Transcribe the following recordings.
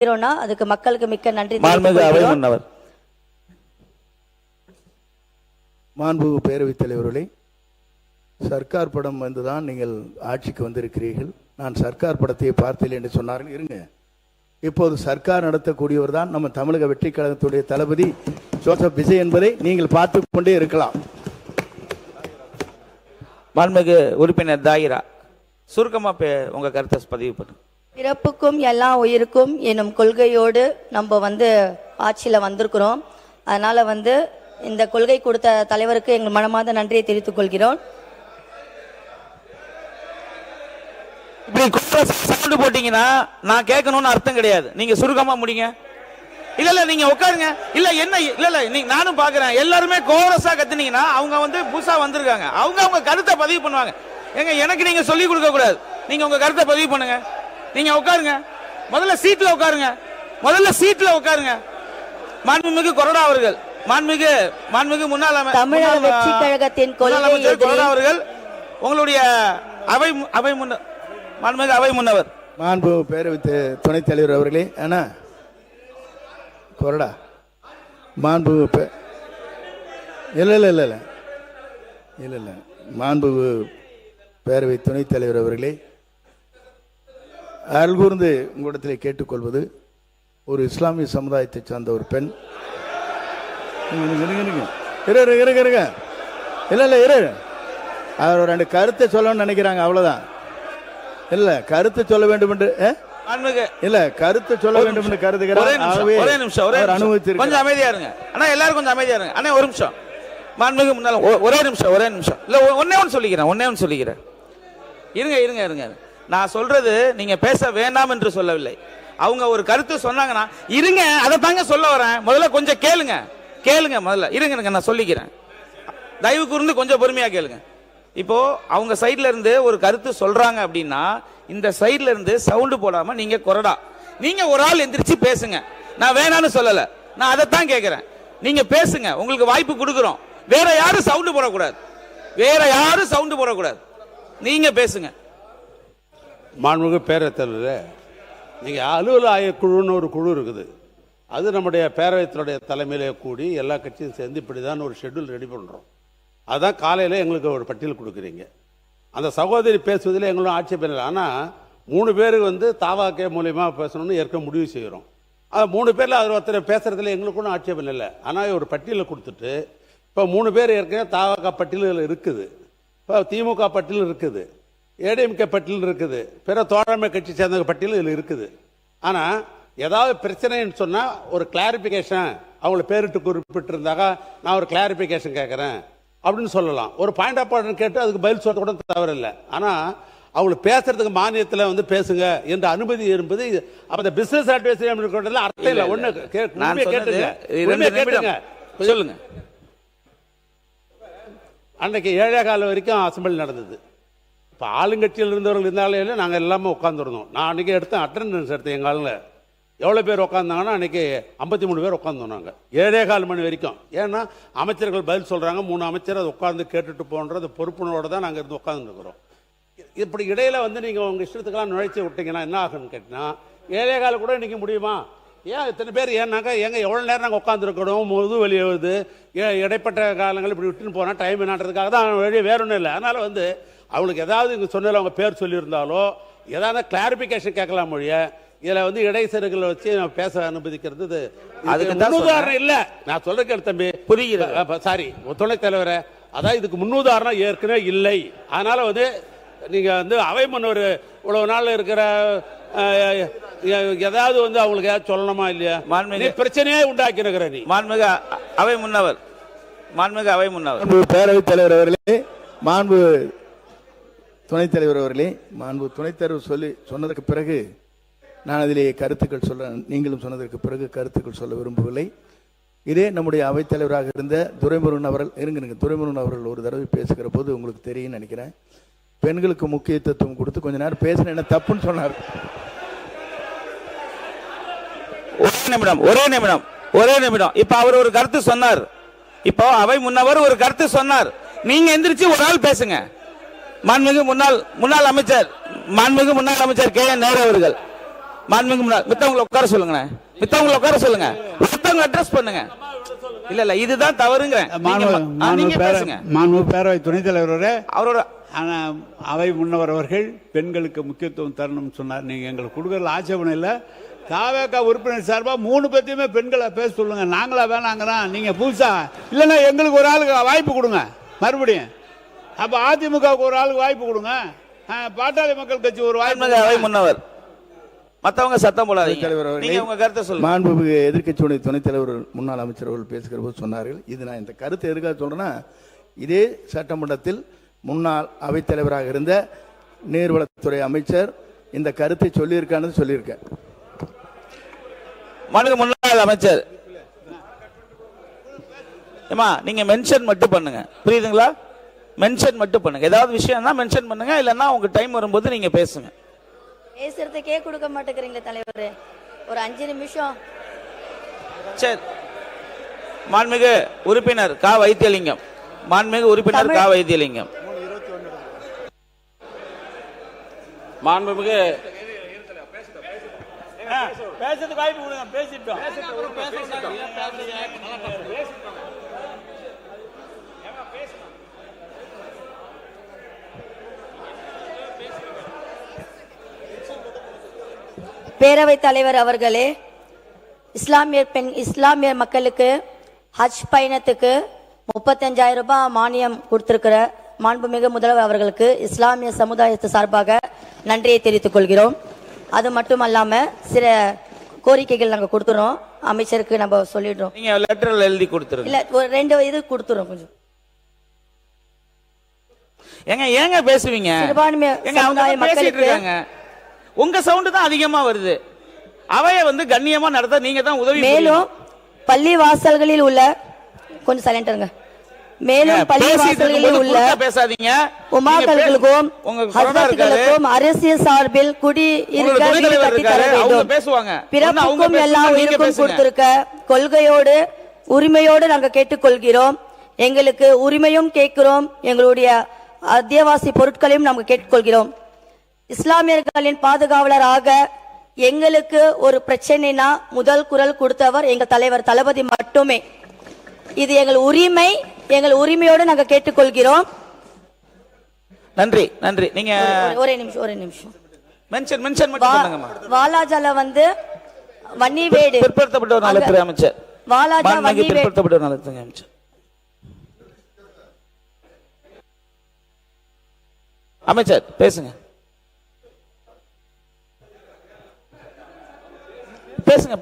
அதுக்கு மக்களுக்கு மிக்க நன்றி. மாண்புமிகு பேரவைத் தலைவர்களே, சர்க்கார் படம் வந்துதான் நீங்கள் ஆட்சிக்கு வந்திருக்கிறீர்கள். நான் சர்க்கார் படத்தை பார்த்தேன் என்று சொன்னார்கள். இருங்க, இப்போது சர்க்கார் நடத்தக்கூடியவர் தான் நம்ம தமிழக வெற்றி கழகத்துடைய தளபதி ஜோசப் விஜய் என்பதை நீங்கள் பார்த்து கொண்டே இருக்கலாம். மாண்புமிகு உறுப்பினர் தாயிரா, சுருக்கமா உங்க கருத்தை பதிவு பண்ணுங்க. பிறப்புக்கும் எல்லா உயிருக்கும் என்னும் கொள்கையோடு நம்ம ஆட்சியில் வந்திருக்கிறோம். அதனால இந்த கொள்கை கொடுத்த தலைவருக்கு எங்கள் மனமார்ந்த நன்றியை தெரிவித்துக் கொள்கிறோம். இப்படி போட்டீங்கன்னா நான் கேட்கணும்னு அர்த்தம் கிடையாது. நீங்க சுருக்கமா முடிங்க. இல்ல நீங்க உட்காருங்க. இல்ல என்ன இல்ல நானும் பாக்குறேன். எல்லாருமே கோரஸா கத்துனீங்கன்னா அவங்க புதுசா வந்திருக்காங்க. அவங்க கருத்தை பதிவு பண்ணுவாங்க. எங்க எனக்கு நீங்க சொல்லி கொடுக்க கூடாது. நீங்க உங்க கருத்தை பதிவு பண்ணுங்க. நீங்க உட்காருங்க. முதல்ல சீட்ல உட்காருங்க. மாண்புமிகு கொறடா அவர்கள், மாண்புமிகு முன்னாள் தமிழக வெற்றி கழகத்தின் கொறடா அவர்கள், உங்களுடைய மாண்புமிகு அவை முன்னவர், மாண்பு பேரவைத் துணைத் தலைவர் அவர்களே, அண்ணா கொறடா மாண்பு இல்ல மாண்பு பேரவை துணைத் தலைவர் அவர்களே, அருள்கூர்ந்து உங்களிடத்தில் கேட்டுக்கொள்வது, ஒரு இஸ்லாமிய சமுதாயத்தை சார்ந்த ஒரு பெண், அவர் ரெண்டு கருத்தை சொல்லணும்னு நினைக்கிறாங்க, அவ்வளவுதான். இல்ல கருத்து சொல்ல வேண்டும் என்று இல்ல கருத்து சொல்ல வேண்டும் என்று கருதுகிறார். ஒரே நிமிஷம் கொஞ்சம் அமைதியா இருங்க அண்ணா. எல்லாரும் கொஞ்சம் அமைதியா இருங்க அண்ணா. ஒரு நிமிஷம் மாண்புமிகு முன்னால ஒரே நிமிஷம் இல்ல ஒன்னே ஒன்று சொல்லிக்கிறேன். இருங்க. நான் சொல்றது நீங்க பேச வேண்டாம் என்று சொல்லவில்லை. அவங்க ஒரு கருத்து சொன்னாங்கன்னா இருங்க, அதை தாங்க சொல்ல வரேன். முதல்ல கொஞ்சம் கேளுங்க முதல்ல. இருங்க நான் சொல்லிக்கிறேன். தயவு கூர்ந்து கொஞ்சம் பொறுமையா கேளுங்க. இப்போ அவங்க சைட்ல இருந்து ஒரு கருத்து சொல்றாங்க அப்படின்னா இந்த சைட்ல இருந்து சவுண்ட் போடாம நீங்க கொறடா, நீங்க ஒரு ஆள் எந்திரிச்சு பேசுங்க. நான் வேணான்னு சொல்லல, நான் அதைத்தான் கேட்கிறேன். நீங்க பேசுங்க, உங்களுக்கு வாய்ப்பு கொடுக்குறோம். வேற யாரும் சவுண்ட் போடக்கூடாது. நீங்க பேசுங்க. மாண்புமிகு பேரவைத் தலைவர், நீங்கள் அலுவலக ஆய்வுக்குழுன்னு ஒரு குழு இருக்குது. அது நம்முடைய பேரவைத்தினுடைய தலைமையிலே கூடி எல்லா கட்சியும் சேர்ந்து இப்படி தான் ஒரு ஷெட்யூல் ரெடி பண்ணுறோம். அதுதான் காலையில் எங்களுக்கு ஒரு பட்டியல் கொடுக்குறீங்க. அந்த சகோதரி பேசுவதில் எங்களும் ஆட்சேபம் இல்லை. ஆனால் 3 பேர் தாவாக்கே மூலியமா பேசணும்னு ஏற்க முடிவு செய்கிறோம். அது 3 பேரில் அதில் ஒருத்தர் பேசுகிறதுல எங்களுக்கும் ஆட்சேபம் இல்லை. ஆனால் ஒரு பட்டியலை கொடுத்துட்டு இப்போ 3 பேர் ஏற்கனவே தாவாக்கா பட்டியலில் இருக்குது, இப்போ திமுக பட்டியல் இருக்குது, ஏடிஎம்கே பட்டியல் இருக்குது, பிற தோழமை கட்சி சேர்ந்த பட்டியல் இதில் இருக்குது. ஆனால் ஏதாவது பிரச்சனைன்னு சொன்னால் ஒரு கிளாரிஃபிகேஷன், அவங்கள பேரிட்டு குறிப்பிட்டிருந்தாக்கா நான் ஒரு கிளாரிஃபிகேஷன் கேட்குறேன் அப்படின்னு சொல்லலாம். ஒரு பாயிண்ட் ஆஃப் ஆர்டர் கேட்டு அதுக்கு பதில் சொல்ல கூட தவறில்லை. ஆனால் அவங்களுக்கு பேசுறதுக்கு மானியத்தில் பேசுங்க என்ற அனுமதி என்பது அந்த பிசினஸ் அட்வைசரி அர்த்தம் இல்லை. ஒன்று கேட்டுங்க சொல்லுங்க. அன்னைக்கு 7:15 வரைக்கும் அசம்பிளி நடந்தது. இப்போ ஆளுங்கட்சியில் இருந்தவர்கள் இருந்தாலே நாங்கள் எல்லாமே உட்காந்துருந்தோம். நான் அன்றைக்கி அட்டெண்டன்ஸ் எடுத்தேன். எங்கள் ஆளுங்க எவ்வளோ பேர் உட்காந்தாங்கன்னா அன்றைக்கி 53 பேர் உட்காந்தோம் நாங்கள் 7:15 மணி வரைக்கும். ஏன்னா அமைச்சர்கள் பதில் சொல்கிறாங்க, 3 அமைச்சர் அதை உட்காந்து கேட்டுட்டு போன்ற பொறுப்புணர்வோடு தான் நாங்கள் இருந்து உட்காந்துருக்குறோம். இப்படி இடையில் நீங்கள் உங்கள் இஷ்டத்துக்கெல்லாம் நுழைச்சி விட்டீங்கன்னா என்ன ஆகுன்னு கேட்டிங்கன்னா 7:15 கூட இன்றைக்கி முடியுமா? ஏன் இத்தனை பேர் ஏன்னாக்கா எவ்வளோ நேரம் நாங்கள் உட்காந்துருக்கணும், முது வலி வருது, இடைப்பட்ட காலங்கள் இப்படி விட்டுன்னு போனால் டைம் என்னான்றதுக்காக தான் வழி, வேற ஒன்றும் இல்லை. அதனால் அவங்களுக்கு ஏதாவது இங்கே சொன்னதில் அவங்க பேர் சொல்லியிருந்தாலோ ஏதாவது கிளாரிஃபிகேஷன் கேட்கலாம் மொழிய இதில் இடைச்செருகளை வச்சு நம்ம பேச அனுமதிக்கிறது அதுக்கு முன்னுதாரணம் இல்லை. நான் சொல்றேன் தம்பி, புரியுது. சாரி துணைத் தலைவரை, அதான் இதுக்கு முன்னுதாரணம் ஏற்கனவே இல்லை. அதனால நீங்கள் அவை முன்னவர் இவ்வளவு நாள் இருக்கிற ஏதாவது அவங்களுக்கு ஏதாவது சொல்லணுமா இல்லையா? பிரச்சனையே உண்டாக்கி இருக்கிற நீ மாண்புமிகு அவை முன்னவர், பேரவைத் தலைவர் அவர்களே, மாண்பு துணைத் தலைவர் அவர்களே, மாண்பு துணைத் தலைவர் சொன்னதற்கு பிறகு நான் அதிலே கருத்துக்கள் சொல்ல, நீங்களும் சொன்னதற்கு பிறகு கருத்துக்கள் சொல்ல விரும்பவில்லை. இதே நம்முடைய அவைத்தலைவராக இருந்த துரைமுருகன் அவர்கள் துரைமுருகன் அவர்கள் ஒரு தடவை பேசுகிற போது உங்களுக்கு தெரியும் நினைக்கிறேன், பெண்களுக்கு முக்கியத்துவம் கொடுத்து கொஞ்ச நேரம் பேசின என்ன தப்புன்னு சொன்னார். ஒரே நிமிடம். இப்ப அவர் ஒரு கருத்து சொன்னார். இப்போ அவை முன்னவர் ஒரு கருத்து சொன்னார். நீங்க எந்திரிச்சு ஒரு ஆள் பேசுங்க. மாண்புமிகு முன்னாள் அமைச்சர் கே.என். நேரு அவர்கள், மாண்புமிகு முன்னாள் மித்தவங்களை உட்கார சொல்லுங்க, மித்தவங்களை உட்கார சொல்லுங்க, மித்தவங்க அட்ரஸ் பண்ணுங்க. இல்ல இதுதான் தவறுங்க. மாண்பு பேரவை துணைத் தலைவர் அவரோட அவை முன்னவர் அவர்கள் பெண்களுக்கு முக்கியத்துவம் தரணும்னு சொன்னார். நீங்க எங்களுக்கு கொடுக்கறதுல ஆட்சேபணம் இல்லை. தாவேகா உறுப்பினர் சார்பா 3 பேத்தையுமே பெண்களை பேச சொல்லுங்க. நாங்களா வேணாங்கிறோம், நீங்க புதுசா இல்லைன்னா எங்களுக்கு ஒரு ஆளுக்கு வாய்ப்பு கொடுங்க மறுபடியும். அப்ப அதிமுகவுக்கு ஒரு ஆளுக்கு வாய்ப்பு கொடுங்க, பாட்டாளி மக்கள் கட்சி ஒரு வாய்ப்பு. அவை முன்னவர் மத்தவங்க சத்தம் போடாதீங்க. நீங்க உங்க கருத்தை சொல்லுங்க. மாண்புமிகு எதிர்க்கட்சியுடைய துணைத் தலைவர் முன்னாள் அமைச்சர் அவர்கள் பேசுகிற போது சொன்னார்கள். இது நான் இந்த கருத்தை எதுக்காக சொல்றேன்னா, இதே சட்டமன்றத்தில் முன்னாள் அவைத்தலைவராக இருந்த நீர்வளத்துறை அமைச்சர் இந்த கருத்தை சொல்லியிருக்கான்னு சொல்லியிருக்கேன். முன்னாள் அமைச்சர் ஏமா நீங்க மென்ஷன் மட்டும் பண்ணுங்க, புரியுதுங்களா? மென்ஷன் மட்டும் பண்ணுங்க. ஏதாவது விஷயம்னா மென்ஷன் பண்ணுங்க, இல்லைன்னா உங்க டைம் வரும்போது நீங்க பேசுங்க. பேசுறதுக்கே கொடுக்க மாட்டேங்கிறீங்க தலைவர், ஒரு 5 நிமிஷம். சரி, மாண்புமிகு உறுப்பினர் கா வைத்தியலிங்கம், மாண்புமிகு உறுப்பினர் கா வைத்தியலிங்கம். மாண்புமிகு பேசுறதுக்கு வாய்ப்பு கொடுங்க, பேசிட்டோம். பேரவைத் தலைவர் அவர்களே, இஸ்லாமிய மக்களுக்கு ஹஜ் பயணத்துக்கு 35,000 ரூபாய் மானியம் கொடுத்திருக்கிற மாண்புமிகு முதல்வர் அவர்களுக்கு இஸ்லாமிய சமுதாயத்து சார்பாக நன்றியை தெரிவித்துக் கொள்கிறோம். அது மட்டும் அல்லாம சில கோரிக்கைகள் நாங்க கொடுத்துறோம், அமைச்சருக்கு நம்ம சொல்லிடுறோம். நீங்க லெட்டர்ல எழுதி கொடுத்துருங்க. இல்ல ஒரு 2 இது கொடுத்துறோம். கொஞ்சம் ஏங்க பேசுவீங்க? சிறுபான்மை சமுதாய மக்களுக்கு உங்க சவுண்ட் தான் அதிகமா வருது. அவைய கண்ணியமா நடத்த நீங்க தான் உதவி. மேலும் பள்ளி வாசல்களில் உள்ள கொஞ்சம் சைலண்ட் இருங்க. மேலும் பள்ளி வாசல்களில் உள்ள பேசாதீங்க. உமாக்களுக்கும் ஹஜ்ரத்துகளுக்கும் அரசியல் சார்பில் குடி இருக்க வீடு கட்டி தர வேண்டும். பிறப்புக்கும் எல்லா உயிருக்கும் கொடுத்திருக்க கொள்கையோடு உரிமையோடு நாங்கள் கேட்டுக்கொள்கிறோம். எங்களுக்கு உரிமையும் கேட்கிறோம், எங்களுடைய அத்தியாவசிய பொருட்களையும் நாங்கள் கேட்டுக்கொள்கிறோம். இஸ்லாமியர்களின் பாதுகாவலராக எங்களுக்கு ஒரு பிரச்சனைனா முதல் குரல் கொடுத்தவர் எங்கள் தலைவர் தளபதி மட்டுமே. இது எங்கள் உரிமை, எங்கள் உரிமையோடு நாங்க கேட்டுக்கொள்கிறோம். நன்றி நன்றி. நீங்க ஒரே நிமிஷம் மென்ஷன் மட்டும் பண்ணுங்கம்மா. வாலாஜால வன்னிவேடு பிற்படுத்தப்பட்ட ஒரு நலத்துறை அமைச்சர், வாலாஜா வன்னிவேடு பிற்படுத்தப்பட்ட ஒரு நலத்துறை அமைச்சர். அமைச்சர் பேசுங்க,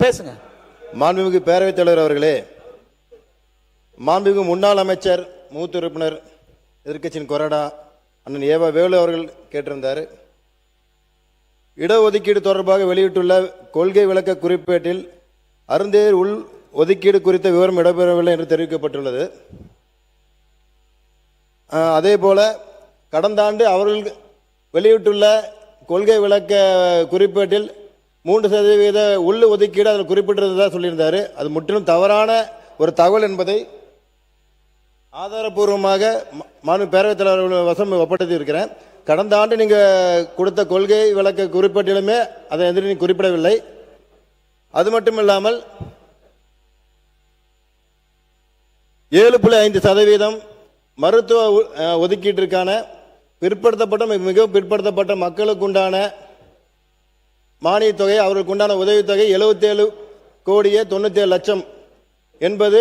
பேசுங்க. மாண்புமிகு பேரவைத் தலைவர் அவர்களே, மாண்புமிகு முன்னாள் அமைச்சர் மூத்த உறுப்பினர் எதிர்க்கட்சியின் கொறடா அண்ணன் ஏவா வேலு அவர்கள் கேட்டிருந்தார். இடஒதுக்கீடு தொடர்பாக வெளியிட்டுள்ள கொள்கை விளக்க குறிப்பேட்டில் அருந்தேர் உள் ஒதுக்கீடு குறித்த விவரம் இடம்பெறவில்லை என்று தெரிவிக்கப்பட்டுள்ளது. அதே போல கடந்த ஆண்டு அவர்கள் வெளியிட்டுள்ள கொள்கை விளக்க குறிப்பேட்டில் 3% உள் ஒதுக்கீடு அதில் குறிப்பிட்டிருந்ததாக சொல்லியிருந்தார். அது முற்றிலும் தவறான ஒரு தகவல் என்பதை ஆதாரபூர்வமாக மாண்பு பேரவைத் தலைவர் வசம் ஒப்படைத்து இருக்கிறேன். கடந்த ஆண்டு நீங்கள் கொடுத்த கொள்கை விளக்க குறிப்பேட்டிலுமே அதை எதிரி குறிப்பிடவில்லை. அது மட்டும் இல்லாமல் 7.5% மருத்துவ ஒதுக்கீட்டிற்கான மிகவும் பிற்படுத்தப்பட்ட மக்களுக்கு உண்டான மானிய தொகை, அவர்களுக்கு உண்டான உதவித்தொகை 77,97,00,000 என்பது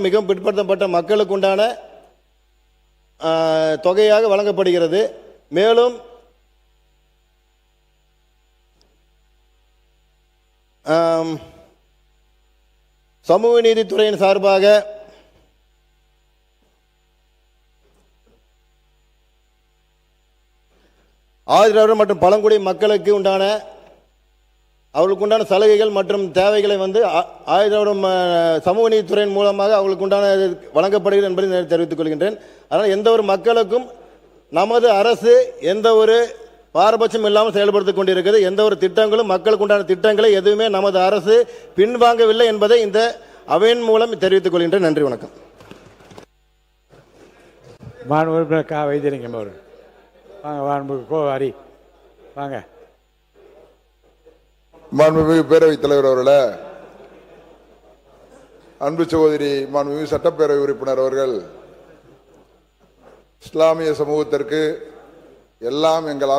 மிகவும் பிற்படுத்தப்பட்ட மக்களுக்கு உண்டான தொகையாக வழங்கப்படுகிறது. மேலும் சமூக நீதித்துறையின் சார்பாக ஆதிதிராவிடர் மற்றும் பழங்குடி மக்களுக்கு உண்டான அவர்களுக்கு உண்டான சலுகைகள் மற்றும் தேவைகளை ஆதிதிராவிடம் சமூக நீதித்துறையின் மூலமாக அவர்களுக்கு உண்டான வழங்கப்படுகிறது என்பதை தெரிவித்துக் கொள்கின்றேன். அதனால் எந்த ஒரு மக்களுக்கும் நமது அரசு எந்த ஒரு பாரபட்சம் இல்லாமல் செயல்படுத்திக் கொண்டிருக்கிறது. எந்த ஒரு திட்டங்களும் மக்களுக்கு உண்டான திட்டங்களை எதுவுமே நமது அரசு பின்வாங்கவில்லை என்பதை இந்த அவையின் மூலம் தெரிவித்துக் கொள்கின்றேன். நன்றி, வணக்கம். மாண்புமிகு கா வைத்தியலிங்கம் அவர்கள் வாங்க. மாண்புமிகு கோவாரி வாங்க. மாண்புமிகு பேரவைத் தலைவர் அவர்களே, அன்பு சகோதரி மாண்புமிகு சட்டப்பேரவை உறுப்பினர் அவர்கள் இஸ்லாமிய சமூகத்திற்கு எல்லாம் எங்கள்